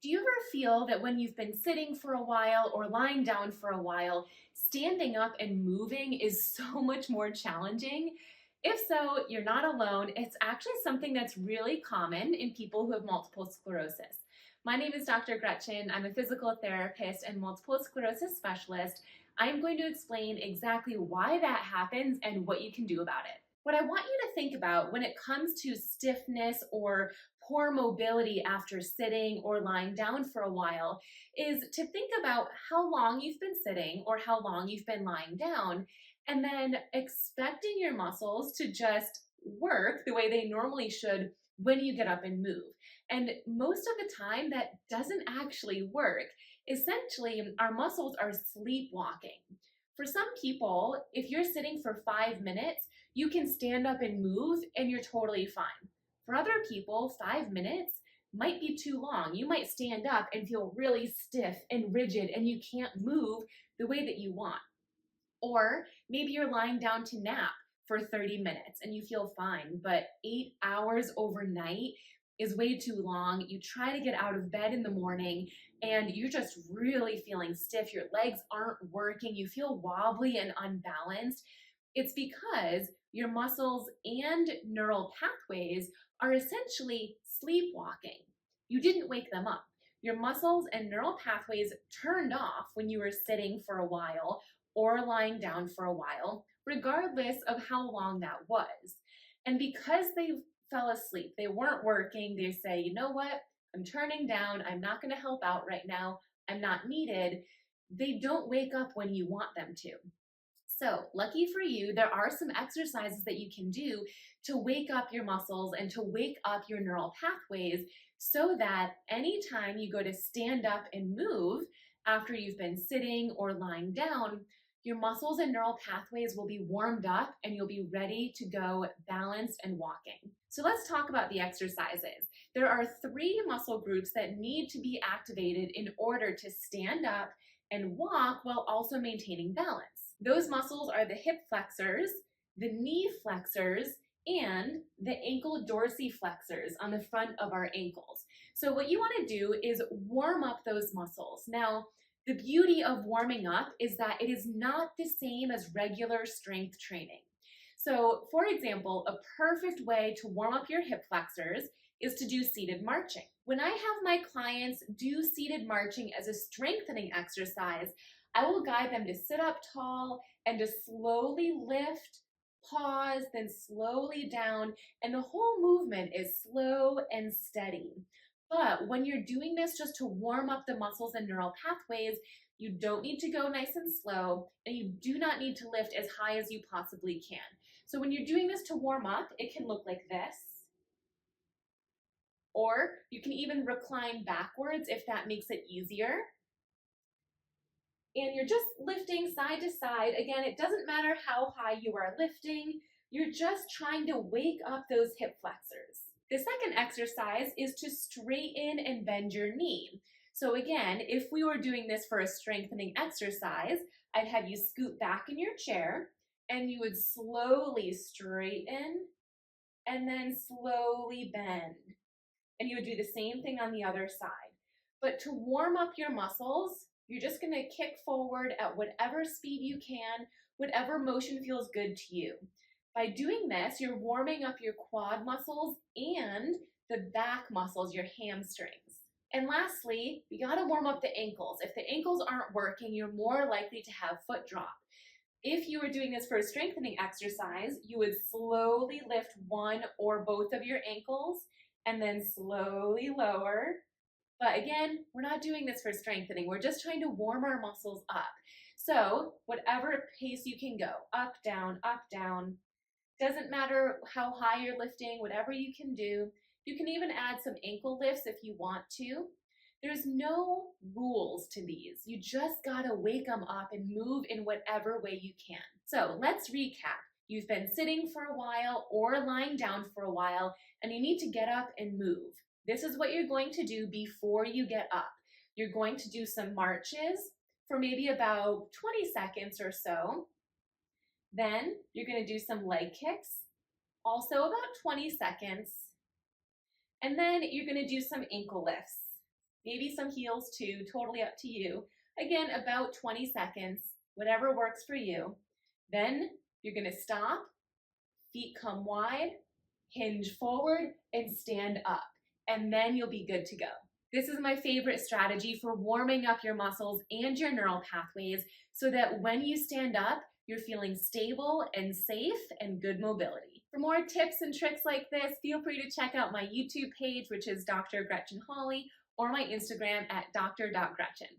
Do you ever feel that when you've been sitting for a while or lying down for a while, standing up and moving is so much more challenging? If so, you're not alone. It's actually something that's really common in people who have multiple sclerosis. My name is Dr. Gretchen. I'm a physical therapist and multiple sclerosis specialist. I'm going to explain exactly why that happens and what you can do about it. What I want you to think about when it comes to stiffness or poor mobility after sitting or lying down for a while is to think about how long you've been sitting or how long you've been lying down, and then expecting your muscles to just work the way they normally should when you get up and move. And most of the time, that doesn't actually work. Essentially, our muscles are sleepwalking. For some people, if you're sitting for 5 minutes, you can stand up and move and you're totally fine. For other people, 5 minutes might be too long. You might stand up and feel really stiff and rigid and you can't move the way that you want. Or maybe you're lying down to nap for 30 minutes and you feel fine, but 8 hours overnight is way too long. You try to get out of bed in the morning and you're just really feeling stiff. Your legs aren't working. You feel wobbly and unbalanced. It's because your muscles and neural pathways are essentially sleepwalking. You didn't wake them up. Your muscles and neural pathways turned off when you were sitting for a while or lying down for a while, regardless of how long that was. And because they fell asleep, they weren't working, they say, you know what, I'm turning down, I'm not going to help out right now, I'm not needed. They don't wake up when you want them to. So, lucky for you, there are some exercises that you can do to wake up your muscles and to wake up your neural pathways so that anytime you go to stand up and move after you've been sitting or lying down, your muscles and neural pathways will be warmed up and you'll be ready to go balanced and walking. So let's talk about the exercises. There are 3 muscle groups that need to be activated in order to stand up and walk while also maintaining balance. Those muscles are the hip flexors, the knee flexors, and the ankle dorsiflexors on the front of our ankles. So what you want to do is warm up those muscles. Now, the beauty of warming up is that it is not the same as regular strength training. So, for example, a perfect way to warm up your hip flexors is to do seated marching. When I have my clients do seated marching as a strengthening exercise, I will guide them to sit up tall and to slowly lift, pause, then slowly down, and the whole movement is slow and steady. But when you're doing this just to warm up the muscles and neural pathways, you don't need to go nice and slow, and you do not need to lift as high as you possibly can. So when you're doing this to warm up, it can look like this. Or you can even recline backwards if that makes it easier. And you're just lifting side to side. Again, it doesn't matter how high you are lifting. You're just trying to wake up those hip flexors. The second exercise is to straighten and bend your knee. So again, if we were doing this for a strengthening exercise, I'd have you scoot back in your chair and you would slowly straighten and then slowly bend. And you would do the same thing on the other side. But to warm up your muscles, you're just going to kick forward at whatever speed you can, whatever motion feels good to you. By doing this, you're warming up your quad muscles and the back muscles, your hamstrings. And lastly, you got to warm up the ankles. If the ankles aren't working, you're more likely to have foot drop. If you were doing this for a strengthening exercise, you would slowly lift one or both of your ankles and then slowly lower. But again, we're not doing this for strengthening. We're just trying to warm our muscles up. So whatever pace you can go, up, down, doesn't matter how high you're lifting, whatever you can do. You can even add some ankle lifts if you want to. There's no rules to these. You just gotta wake them up and move in whatever way you can. So let's recap. You've been sitting for a while or lying down for a while, and you need to get up and move. This is what you're going to do before you get up. You're going to do some marches for maybe about 20 seconds or so. Then you're going to do some leg kicks, also about 20 seconds. And then you're going to do some ankle lifts. maybe some heels too, totally up to you. Again, about 20 seconds, whatever works for you. Then you're gonna stop, feet come wide, hinge forward, and stand up. And then you'll be good to go. This is my favorite strategy for warming up your muscles and your neural pathways so that when you stand up, you're feeling stable and safe and good mobility. For more tips and tricks like this, feel free to check out my YouTube page, which is Dr. Gretchen Hawley, or my Instagram at dr.gretchen.